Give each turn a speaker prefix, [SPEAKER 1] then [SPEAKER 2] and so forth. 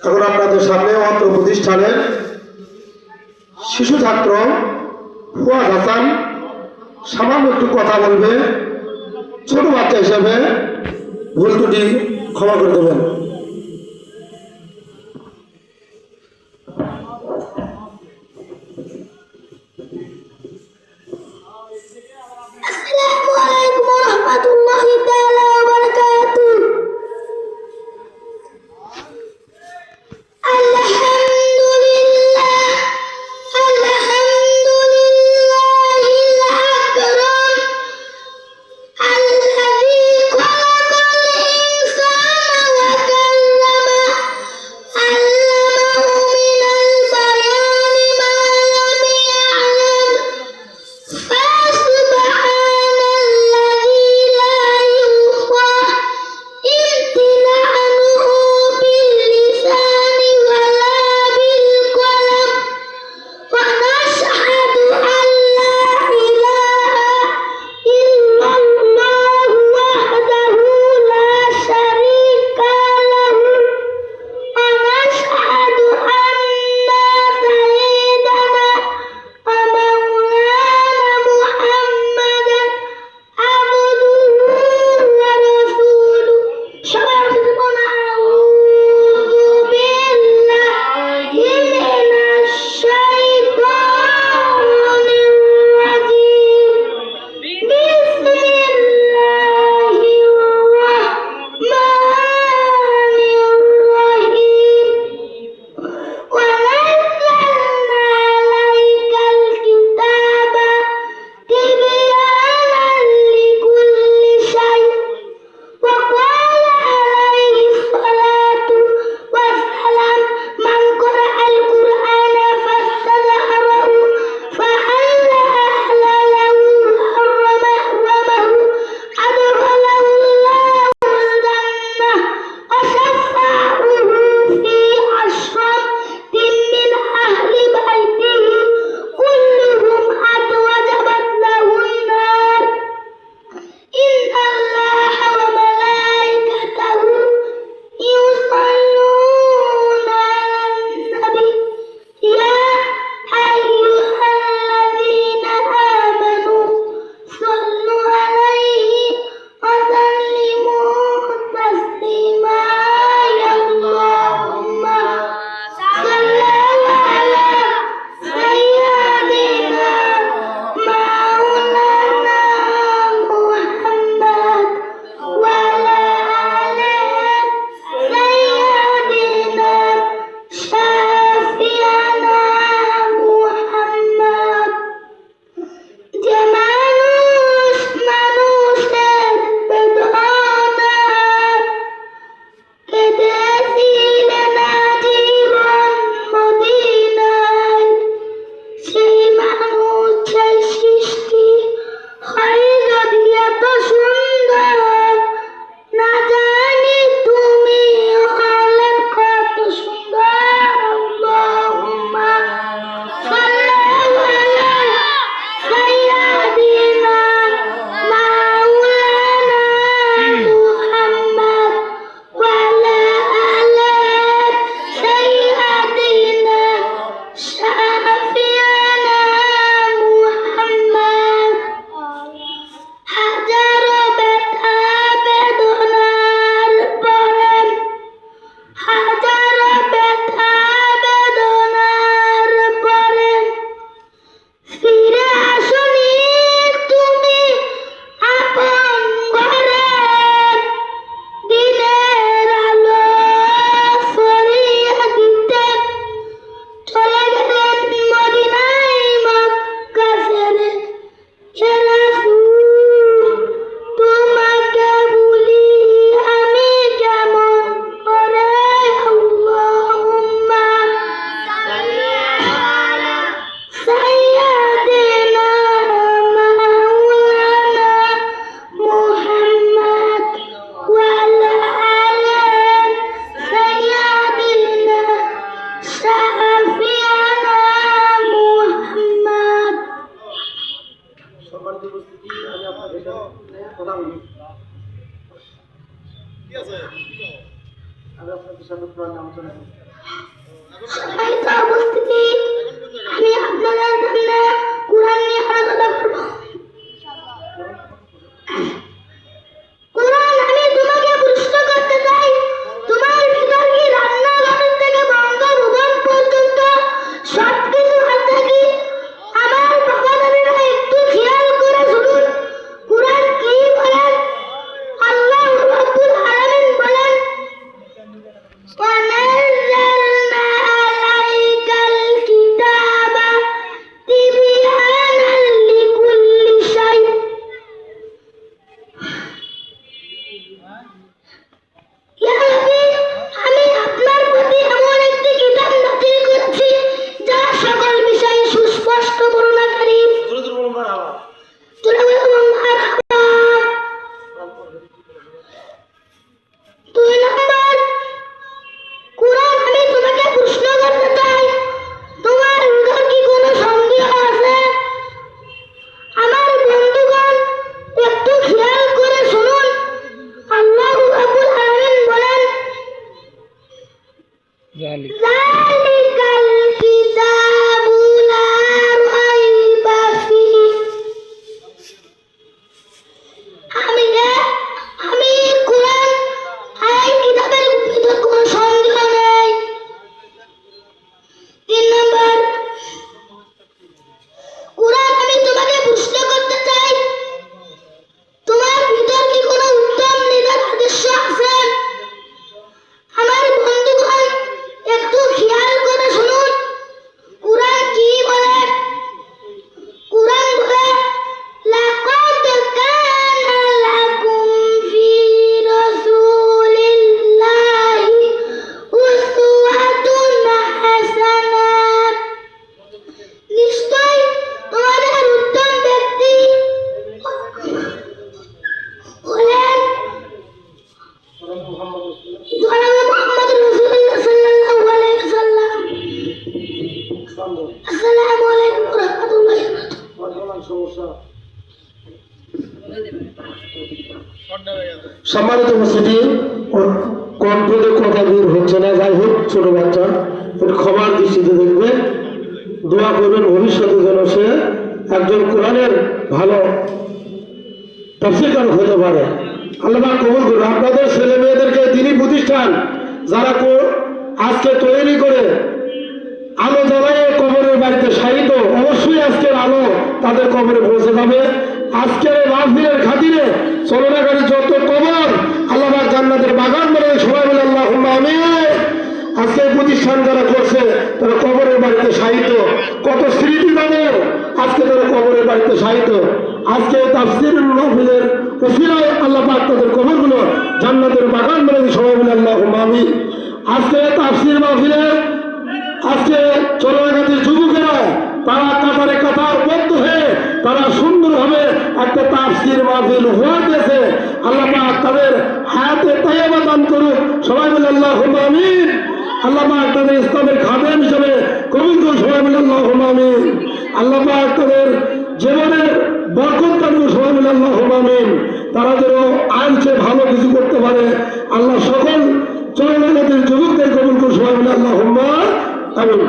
[SPEAKER 1] এখন আপনাদের সামনে অত্র প্রতিষ্ঠানের শিশু ছাত্র ফুয়াদ হাসান সামান্য একটু কথা বলবে। ছোট বাচ্চা হিসেবে ভুল ত্রুটি ক্ষমা করে দেবেন।
[SPEAKER 2] উপস্থিতি, আমি আপনাদের সামনে কোরআন নিয়ে আলোচনা করব। কোরআন, আমি তোমাকে প্রশ্ন করতে চাই, তোমার ভিতর কি রান্নাঘর থেকে বঙ্গভবন পর্যন্ত সবকিছু আছে কি? আমার বাবাদারেরা একটু খেয়াল করে শুনুন, কোরআন কি বলেন? আল্লাহ রাব্বুল আলামিন বলেন, وَنَزَّلْنَا عَلَيْكَ الْكِتَابَ تِبْيَانًا لِكُلِّ شَيْءٍ। ইয়া নবী, আমি আপনার প্রতি এমন একটি কিতাব নাযিল করেছি যা সকল বিষয়ে সুস্পষ্ট বর্ণনাকারী। দুই নম্বর, কোরআন, আমি তোমাকে প্রশ্ন করতে চাই, তোমার ভিতর কি কোনো সন্দেহ আছে? আমার বন্ধুগণ, একটু খেয়াল করে শুনুন, আল্লাহ রাব্বুল আলামিন বলেন, যালিকাল কিতাবু লা রাইবা ফীহি। আমি কোরআন, এই কিতাবের ভিতর কোনো সন্দেহ নেই। তিন নম্বর, কোরআন, আমি তোমাকে প্রশ্ন করতে চাই, তোমার ভিতর কি কোনো উত্তম নেতার আদর্শ আছে? আমার বন্ধুগণ, একটু খেয়াল করে শুনুন, কোরআন কি বলে? কোরআন বলে, লাকাদ কানা লাকুম ফি রাসূলিল্লাহি উসওয়াতুন হাসানাহ। নিশ্চয় তোমাদের উত্তম ব্যক্তি হলেন জনাব মুহাম্মদ রাসূলুল্লাহ সাল্লাল্লাহু আলাইহি ওয়াসাল্লাম। আসসালামু আলাইকুম ওয়া রাহমাতুল্লাহি ওয়া বারাকাতুহু।
[SPEAKER 1] সম্মানিত উপস্থিতি, কণ্ঠে কথা বের হচ্ছে না, যাই হোক, ছোট বাচ্চা একটু ক্ষমার দৃষ্টিতে দেখবে, দোয়া করবেন ভবিষ্যতে যেন সে একজন কোরআনের ভালো তাফসীরকার হতে পারে। আল্লাহ পাক কবুল করুন। আপনাদের ছেলে মেয়েদেরকে দ্বীনি প্রতিষ্ঠান যারা আজকে তৈরি করে আলো জ্বালায় কবরের বাড়িতে শায়িত, অবশ্যই আজকের আলো তাদের কবরে পৌঁছে যাবে। আজকের এই মাহফিলের খাতিরে চলনাকারী যত কবর আল্লাহ পাক জান্নাতের বাগান বলে সবাই বলে আল্লাহুম্মা আমিন। আজকে প্রতিষ্ঠান যারা করছে তারা কবরের বাড়িতে শায়িত, কত স্মৃতি তাদের আজকে তারা কবরের বাড়িতে শায়িত। আজকে তাফসীরুল মাহফিলের ওসিলায় আল্লাহ পাক তাদের কবরগুলো জান্নাতের বাগান বলে সবাই বলে আল্লাহুম্মা আমিন। আজকে তাফসীর মাহফিলে আজকে চলনাকারী যুবকেরা তারা কাতারে কাতার বদ্ধ হয়ে তারা সুন্দরভাবে একটা তাফসীর মাহফিল উপহার দিয়েছে। আল্লাহ পাক তাদের হায়াতে তাইয়্যিবা দান করুক, সবাই বলে আল্লাহুম্মা আমিন। আল্লাহ পাক তাদের ইসলামের খাদেম হিসেবে কবুল করুন, সবাই বলে আল্লাহুম্মা আমিন। আল্লাহ পাক তাদের জীবনের বরকত দান করুন, সবাই বলে আল্লাহুম্মা আমিন। তারা যেন আইনকে ভালো কিছু করতে পারে, আল্লাহ সকল চলনাকারী যুবকদের কবুল করুন, সবাই বলে আল্লাহুম্মা আমিন।